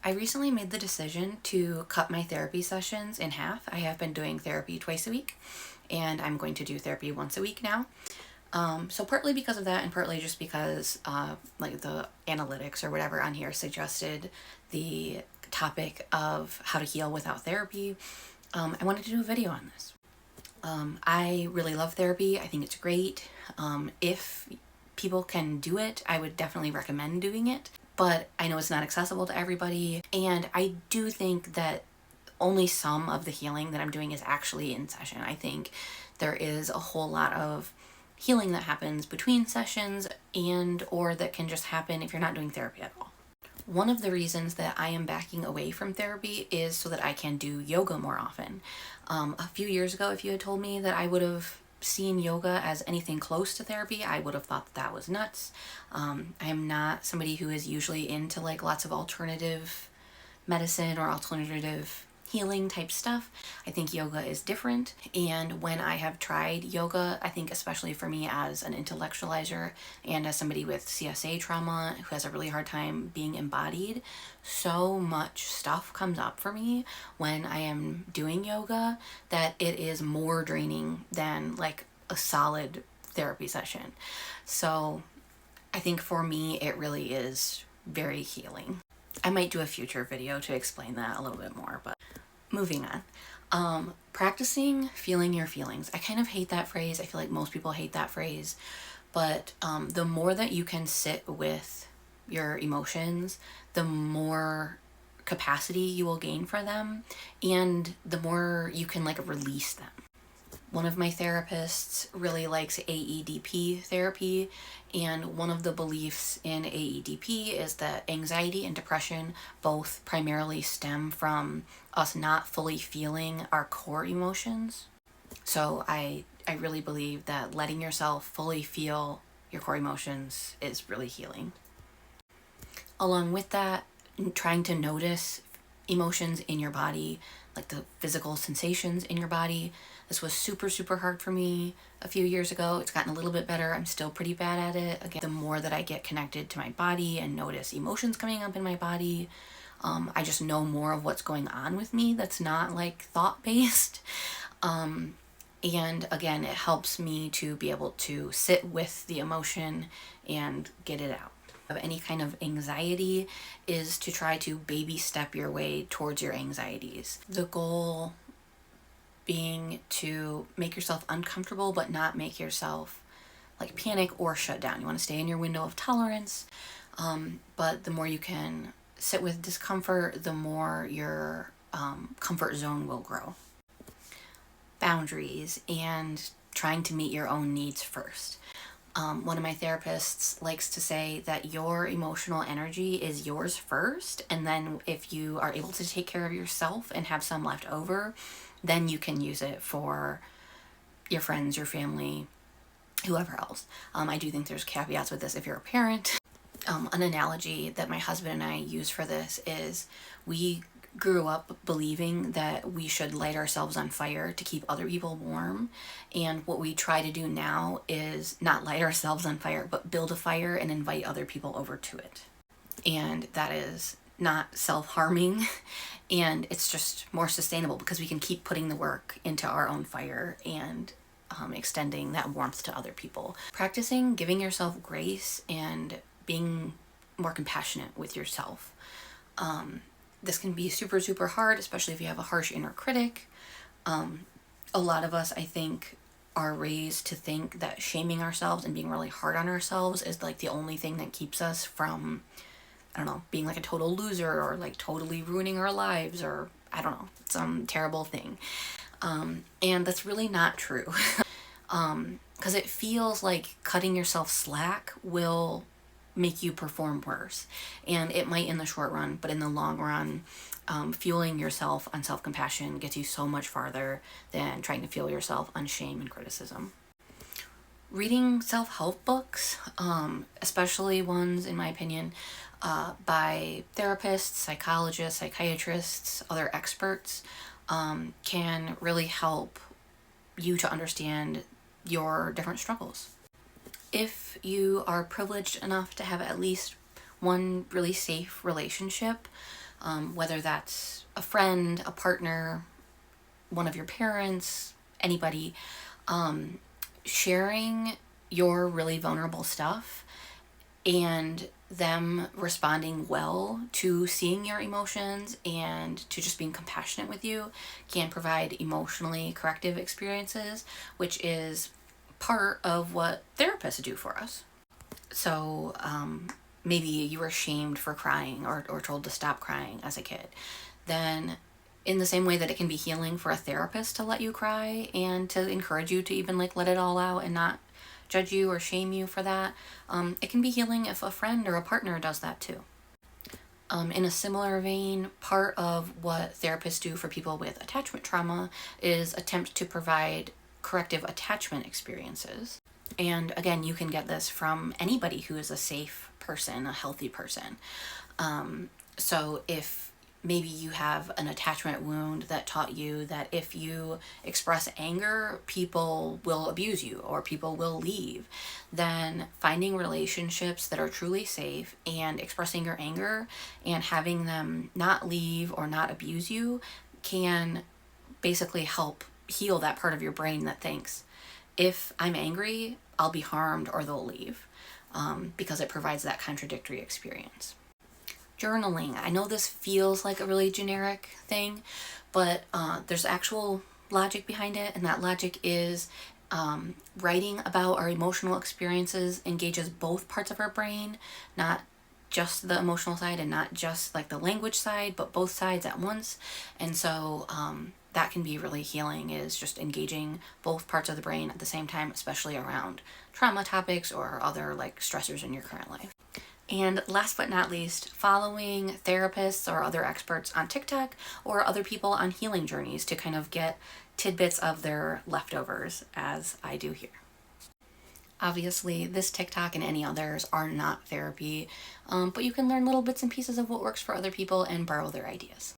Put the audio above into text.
I recently made the decision to cut my therapy sessions in half. I have been doing therapy twice a week, and I'm going to do therapy once a week now. So partly because of that, and partly just because like the analytics or whatever on here suggested the topic of how to heal without therapy, I wanted to do a video on this. I really love therapy. I think it's great. If people can do it, I would definitely recommend doing it. But I know it's not accessible to everybody, and I do think that only some of the healing that I'm doing is actually in session. I think there is a whole lot of healing that happens between sessions and or that can just happen if you're not doing therapy at all. One of the reasons that I am backing away from therapy is so that I can do yoga more often. A few years ago, if you had told me that I would have seen yoga as anything close to therapy, I would have thought that was nuts. I am not somebody who is usually into like lots of alternative medicine or alternative healing type stuff. I think yoga is different, and when I have tried yoga, I think especially for me as an intellectualizer and as somebody with CSA trauma who has a really hard time being embodied, so much stuff comes up for me when I am doing yoga that it is more draining than like a solid therapy session. So I think for me it really is very healing. I might do a future video to explain that a little bit more, but moving on. Practicing feeling your feelings. I kind of hate that phrase. I feel like most people hate that phrase, but the more that you can sit with your emotions, the more capacity you will gain for them, and the more you can like release them. One of my therapists really likes AEDP therapy, and one of the beliefs in AEDP is that anxiety and depression both primarily stem from us not fully feeling our core emotions. So I really believe that letting yourself fully feel your core emotions is really healing. Along with that, trying to notice emotions in your body, like the physical sensations in your body. This was super, super hard for me a few years ago. It's gotten a little bit better. I'm still pretty bad at it. Again, the more that I get connected to my body and notice emotions coming up in my body, I just know more of what's going on with me that's not like thought-based. And again, it helps me to be able to sit with the emotion and get it out. Of any kind of anxiety is to try to baby step your way towards your anxieties. The goal being to make yourself uncomfortable but not make yourself like panic or shut down. You want to stay in your window of tolerance, but the more you can sit with discomfort, the more your comfort zone will grow. Boundaries and trying to meet your own needs first. One of my therapists likes to say that your emotional energy is yours first, and then if you are able to take care of yourself and have some left over, then you can use it for your friends, your family, whoever else. I do think there's caveats with this if you're a parent. An analogy that my husband and I use for this is we grew up believing that we should light ourselves on fire to keep other people warm, and what we try to do now is not light ourselves on fire but build a fire and invite other people over to it. And that is not self-harming, and it's just more sustainable because we can keep putting the work into our own fire and extending that warmth to other people. Practicing giving yourself grace and being more compassionate with yourself. This can be super, super hard, especially if you have a harsh inner critic. A lot of us, I think, are raised to think that shaming ourselves and being really hard on ourselves is like the only thing that keeps us from, I don't know, being like a total loser or like totally ruining our lives or, I don't know, some terrible thing. And that's really not true. Because it feels like cutting yourself slack will make you perform worse, and it might in the short run, but in the long run, fueling yourself on self-compassion gets you so much farther than trying to fuel yourself on shame and criticism. Reading self-help books, especially ones, in my opinion, by therapists, psychologists, psychiatrists, other experts, can really help you to understand your different struggles. If you are privileged enough to have at least one really safe relationship, whether that's a friend, a partner, one of your parents, anybody, sharing your really vulnerable stuff and them responding well to seeing your emotions and to just being compassionate with you can provide emotionally corrective experiences, which is part of what therapists do for us. So maybe you were shamed for crying or told to stop crying as a kid. Then in the same way that it can be healing for a therapist to let you cry and to encourage you to even like let it all out and not judge you or shame you for that, it can be healing if a friend or a partner does that too. In a similar vein, part of what therapists do for people with attachment trauma is attempt to provide corrective attachment experiences. And again, you can get this from anybody who is a safe person, a healthy person. So if maybe you have an attachment wound that taught you that if you express anger, people will abuse you or people will leave, then finding relationships that are truly safe and expressing your anger and having them not leave or not abuse you can basically help heal that part of your brain that thinks, if I'm angry, I'll be harmed or they'll leave, because it provides that contradictory experience. Journaling. I know this feels like a really generic thing, but there's actual logic behind it, and that logic is writing about our emotional experiences engages both parts of our brain, not just the emotional side and not just like the language side, but both sides at once. And so that can be really healing, is just engaging both parts of the brain at the same time, especially around trauma topics or other like stressors in your current life. And last but not least, following therapists or other experts on TikTok or other people on healing journeys to kind of get tidbits of their leftovers, as I do here. Obviously, this TikTok and any others are not therapy, but you can learn little bits and pieces of what works for other people and borrow their ideas.